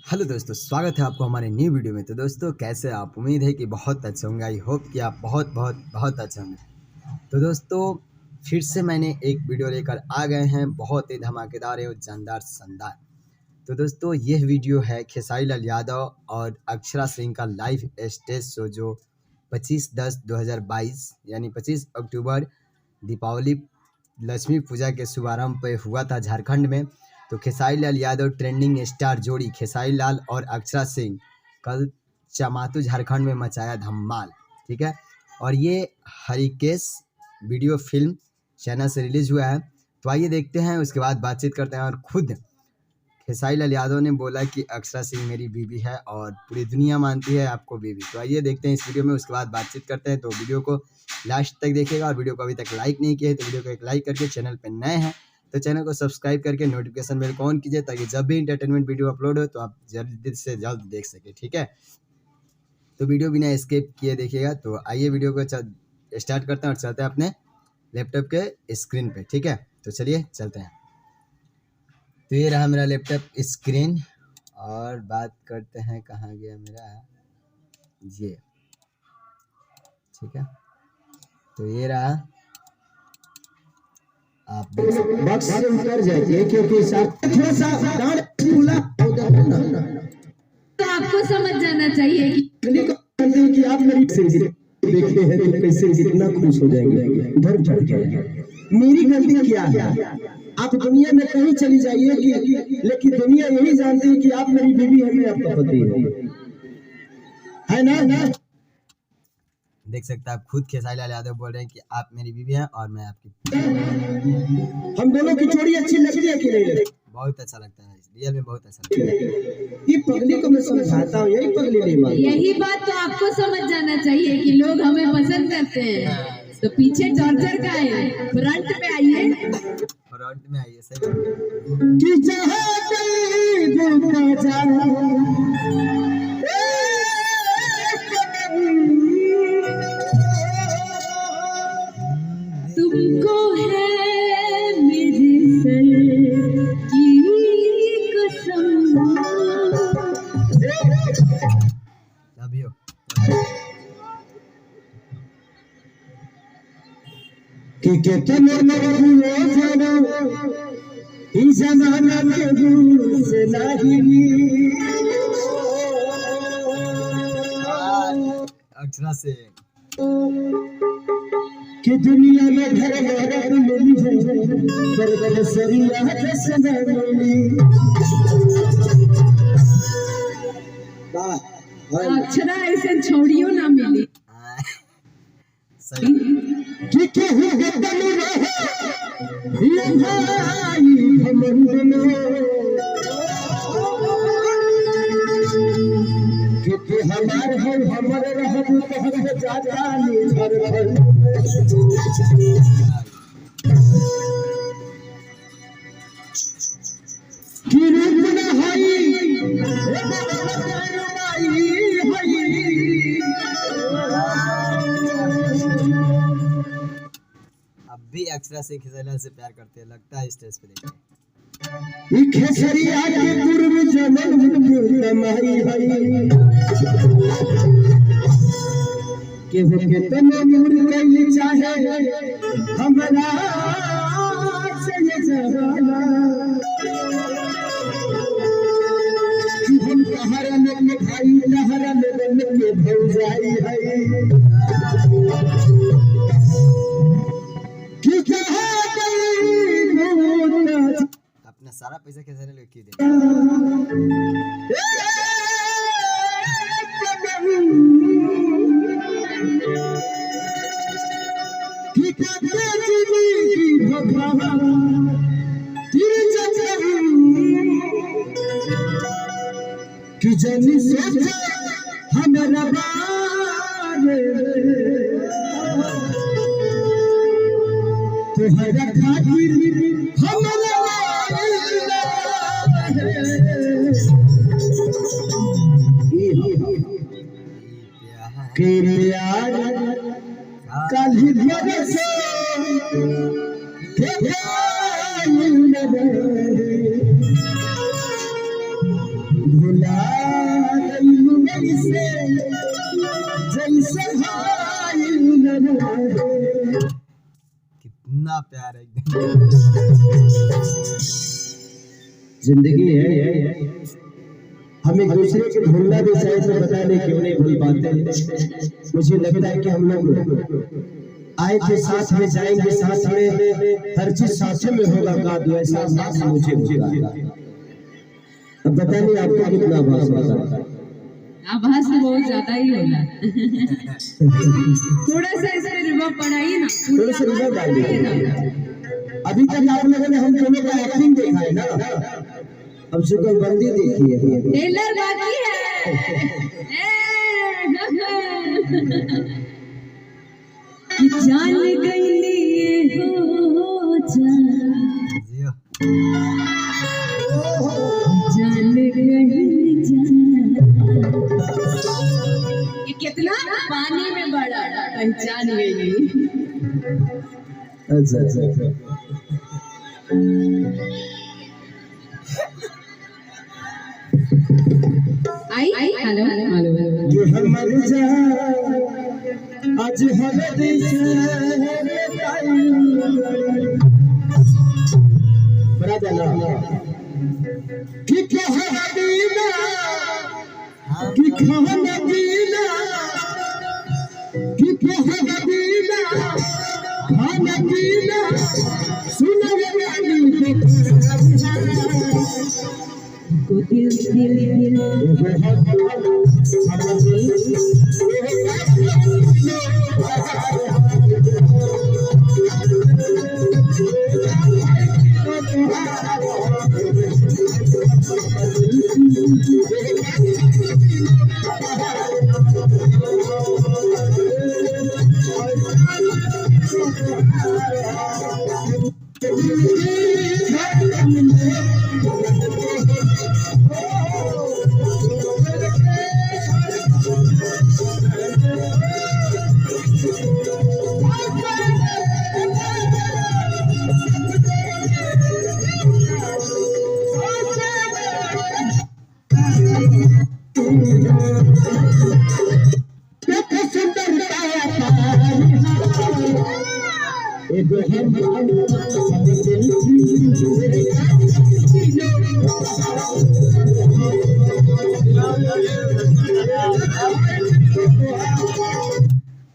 Hello दोस्तों, स्वागत है आपको हमारे न्यू वीडियो में। तो दोस्तों कैसे आप? उम्मीद है कि बहुत अच्छे होंगे। आई होप कि आप बहुत बहुत बहुत अच्छे होंगे। तो दोस्तों फिर से मैंने एक वीडियो लेकर आ गए हैं, बहुत ही धमाकेदार और जानदार शानदार। तो दोस्तों यह वीडियो है खेसारी लाल यादव और अक्षरा सिंह का लाइव स्टेज शो जो 25/10/2022 यानी 25 अक्टूबर दीपावली लक्ष्मी पूजा के शुभारंभ पे हुआ था झारखंड में। तो खेसारी लाल यादव ट्रेंडिंग स्टार जोड़ी खेसारी लाल और अक्षरा सिंह कल चमातू झारखंड में मचाया धमाल। ठीक है, और ये हरिकेश वीडियो फिल्म चैनल से रिलीज हुआ है। तो आइए देखते हैं, उसके बाद बातचीत करते हैं। और खुद खेसारी लाल यादव ने बोला कि अक्षरा सिंह मेरी बीवी है और पूरी दुनिया मानती है आपको बीवी। तो आइए देखते हैं इस वीडियो में, उसके बाद बातचीत करते हैं। तो वीडियो को लास्ट तक देखिएगा, और वीडियो को अभी तक लाइक नहीं किया है तो वीडियो को एक लाइक करके, चैनल पर नए हैं तो चैनल को सब्सक्राइब करके नोटिफिकेशन बेल को ऑन कीजिए, ताकि जब भी इंटरटेनमेंट वीडियो अपलोड हो तो आप जल्द से जल्द देख सके। ठीक है, तो वीडियो बिना स्किप किए देखिएगा। तो आइए वीडियो को स्टार्ट करते हैं और चलते हैं अपने लैपटॉप के स्क्रीन पे। ठीक है, तो चलिए चलते हैं। तो ये रहा मेरा लैपटॉप स्क्रीन, और बात करते हैं कहाँ गया मेरा ये। ठीक है, तो ये रहा, आप बक्स से उतर जाइए क्योंकि थोड़ा सा तो आपको समझ जाना चाहिए कि आप मेरी देखते हैं तो कैसे कितना खुश हो जाएंगे, इधर चढ़ जाएंगे। मेरी गलती क्या है? आप दुनिया में कहीं चली जाइए कि लेकिन दुनिया यही जानती है कि आप मेरी बीवी है, मैं आपका पति है ना। देख सकते हैं आप, खुद खेसारी लाल यादव बोल रहे हैं कि आप मेरी बीवी हैं और मैं आपकी। हम दोनों की जोड़ी अच्छी लगती है कि नहीं लगती? बहुत अच्छा लगता है, रियल में बहुत अच्छा लगता है। ये पगली को मैं समझाता हूँ, यही पगली नहीं मानती। यही बात तो आपको समझ जाना चाहिए कि लोग हमें पसंद करते हैं, तो पीछे टॉर्चर का है, फ्रंट में आइए। फ्रंट में आइए, सही बात कि तुमको है मेरे सर की कसम। अभी हो। कि कितने हुए जानो इस जमाना के से नहीं। अक्षरा से कि दुनिया में घर घर मिली है पर सरिया जैसे मिली। अक्षरा ऐसे छोड़ियो ना मिली। सही। कि केहू बदल रहे ये भाई घमंड में, कि हमार है हमर रहब कहत जाता निझर भर। कि रूप न हई अब भी अक्षरा से खेसारी लाल से प्यार करते हैं, लगता है स्टेज पे देखिए। खेसरिया के पूर्व जन्म की कमाई हई के हो के तने मूर कैली चाहे हमरा से ये जवाना। कि हम कहरा में भाई लहरा में बन के भौजाई हई कि कहा अपना सारा पैसा खेसारी लाल क्यों दे? कि जनी सोचा हमारा बारे तुहरा खातिर हमारा के प्यार कल बरसे भुला गइलू ऐसे जैसे हाइल न रहे। कितना प्यार है एकदम। जिंदगी है, हम एक दूसरे को भूलना भी शायद में पता नहीं क्यों नहीं भूल पाते। मुझे लगता है कि हम लोग आए थे साथ में, जाएंगे साथ में, हर चीज साथ में होगा का तो ऐसा आभास मुझे होगा। अब पता नहीं आपको कितना आभास होगा। आभास तो बहुत ज्यादा ही होगा। थोड़ा सा इसमें रिवर्ब बढ़ाइए ना, थोड़ा सा रिवर्ब डालिए ना। अभी तक आप लोगों ने हम दोनों का एक्टिंग देखा है ना, अब जुगलबंदी देखी है। टेलर बाकी है। कि जान गई हो जियो। जान गई ये कितना पानी में बड़ा पहचान गई। अच्छा आई हेलो हेलो ये हमर जान आज हर दिस बड़ा जाना कि कहां दीना कि खाना दीना कि कहां दीना खाना दीना सुनो रानी को दिल दिल दिल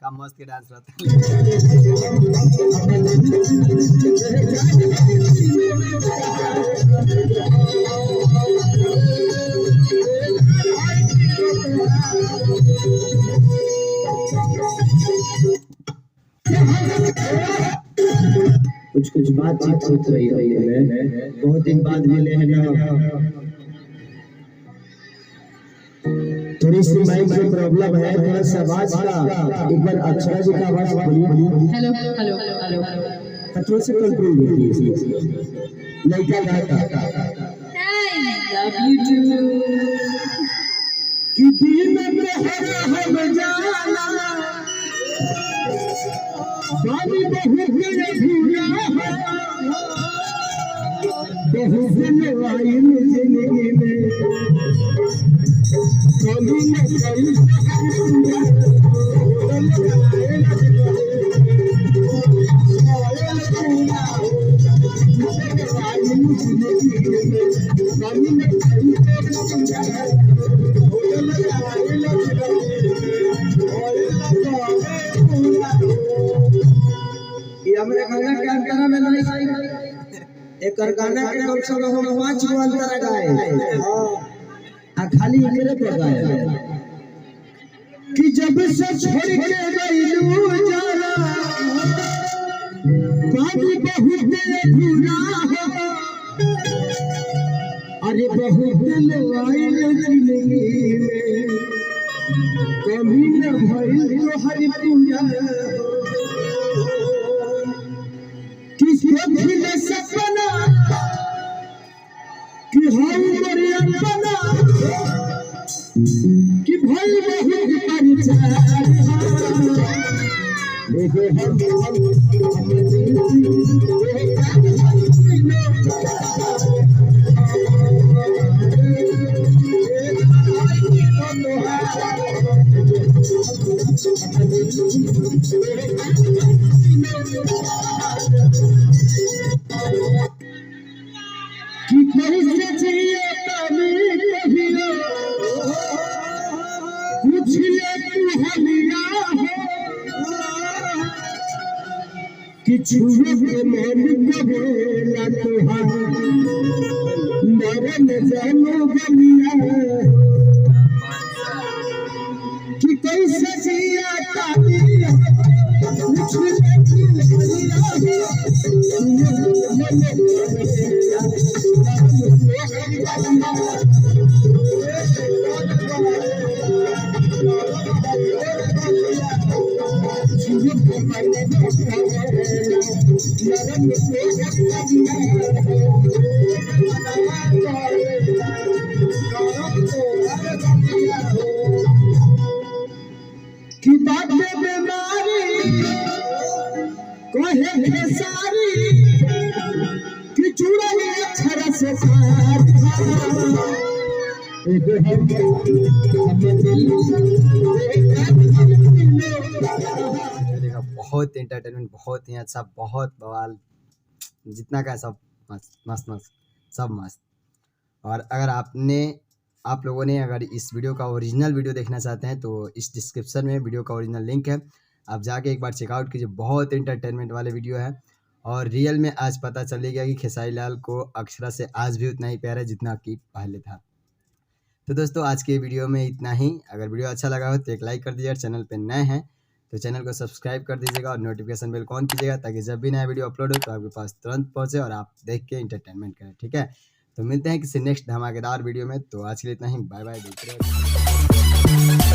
का मस्त के डांस रहता कुछ बातचीत होती रही है। बहुत दिन बाद मिले हैं ना, थोड़ी सी माइक में प्रॉब्लम है, थोड़ा सा आवाज का। एक बार अक्षरा जी का आवाज बोलिए। हेलो हेलो हेलो थोड़ा सा कंट्रोल कीजिए। लड़का गाता लव यू टू कि दिन में हरा हम जाना बानी बहुत भूरा बहुत दिन आई जिंदगी में कभी न कहीं हमरे गाना के अंतरा में नहीं, एक गाना के कम से कम हम 5 गो अंतरा गाए। हां खाली एकरे पे गाए कि जब से छोड़ के गइलू जाला पानी बहुत अधूरा है। अरे बहुत आइल जिंदगी में कभी न भइल तोहर पूरा किसी ने सपना कि हम मेरे अपना कि भाई बहुत परिचार देखो हम कि कैसे जिए तभी कहियो कुछ ले तू हलिया कि छुए के मन करेला तुहार मरन जानो बलिया कि कैसे जिया तभी कुछ ले तू हलिया कि बातें बीमारी कोहे खेसारी कि चूड़ाई अक्षर से साथ देखा बहुत एंटरटेनमेंट, बहुत ही अच्छा, बहुत बवाल, जितना का सब मस्त मस्त मस्त, सब मस्त। और अगर आप लोगों ने अगर इस वीडियो का ओरिजिनल वीडियो देखना चाहते हैं तो इस डिस्क्रिप्शन में वीडियो का ओरिजिनल लिंक है, आप जाके एक बार चेकआउट कीजिए। बहुत एंटरटेनमेंट वाले वीडियो है और रियल में आज पता चलेगा कि खेसारी लाल को अक्षरा से आज भी उतना ही प्यार है जितना कि पहले था। तो दोस्तों आज के वीडियो में इतना ही। अगर वीडियो अच्छा लगा हो तो एक लाइक कर दीजिए, चैनल पे नए हैं तो चैनल को सब्सक्राइब कर दीजिएगा और नोटिफिकेशन बेल ऑन कीजिएगा ताकि जब भी नया वीडियो अपलोड हो तो आपके पास तुरंत पहुंचे और आप देख के इंटरटेनमेंट करें। ठीक है, तो मिलते हैं किसी नेक्स्ट धमाकेदार वीडियो में। तो आज के लिए इतना ही, बाय बाय, देखते रहिए।